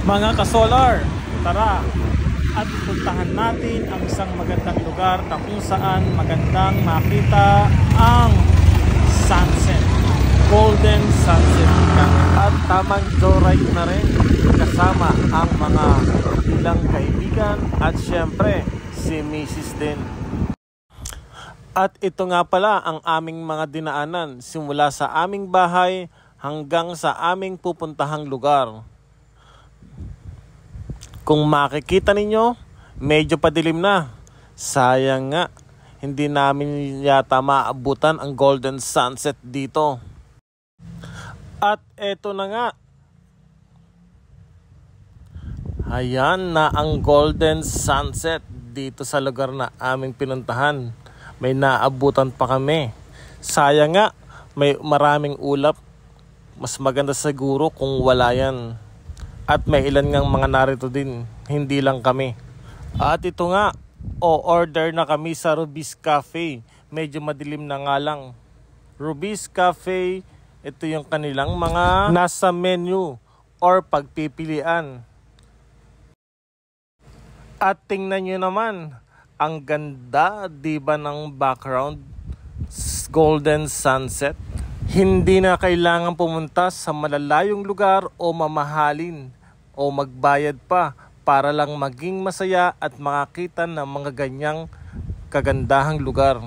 Mga ka-solar, tara at puntahan natin ang isang magandang lugar na kung saan magandang makita ang sunset, golden sunset. At tamang joyride na rin kasama ang mga ilang kaibigan at syempre si Mrs. din. At ito nga pala ang aming mga dinaanan simula sa aming bahay hanggang sa aming pupuntahang lugar. Kung makikita ninyo, medyo padilim na. Sayang nga, hindi namin yata maabutan ang golden sunset dito. At eto na nga. Ayan na ang golden sunset dito sa lugar na aming pinuntahan. May naabutan pa kami. Sayang nga, may maraming ulap. Mas maganda siguro kung wala yan. At may ilan ngang mga narito din, hindi lang kami. At ito nga, order na kami sa Rubis Cafe. Medyo madilim na nga lang. Rubis Cafe, ito yung kanilang mga nasa menu or pagpipilian. At tingnan nyo naman, ang ganda diba ng background, golden sunset. Hindi na kailangan pumunta sa malalayong lugar o mamahalin o magbayad pa para lang maging masaya at makakita ng mga ganyang kagandahang lugar.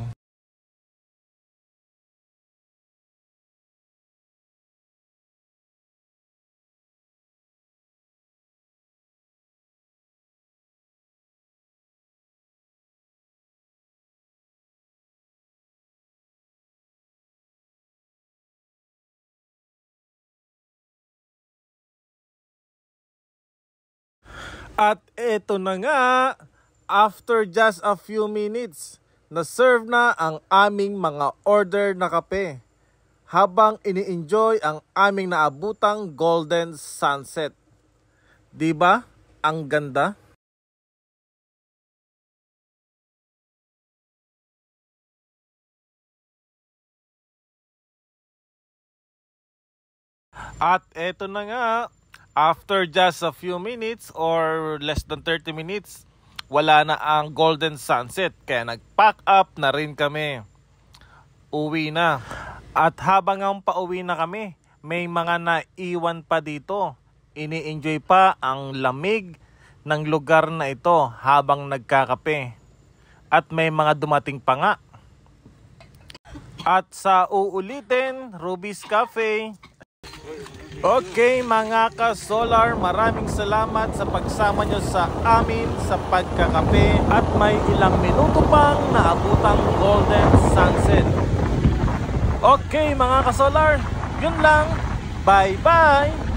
At eto na nga, after just a few minutes, na-serve na ang aming mga order na kape habang ini-enjoy ang aming naabutang golden sunset. Diba? Ang ganda. At eto na nga, after just a few minutes or less than 30 minutes, wala na ang golden sunset. Kaya nag-pack up na rin kami. Uwi na. At habang ang pauwi na kami, may mga naiwan pa dito. Ini-enjoy pa ang lamig ng lugar na ito habang nagkakape. At may mga dumating pa nga. At sa uulitin, Rubis Cafe. Okay mga ka-solar, maraming salamat sa pagsama nyo sa amin sa pagkakape at may ilang minuto pang naabutang golden sunset. Okay mga ka-solar, yun lang. Bye bye!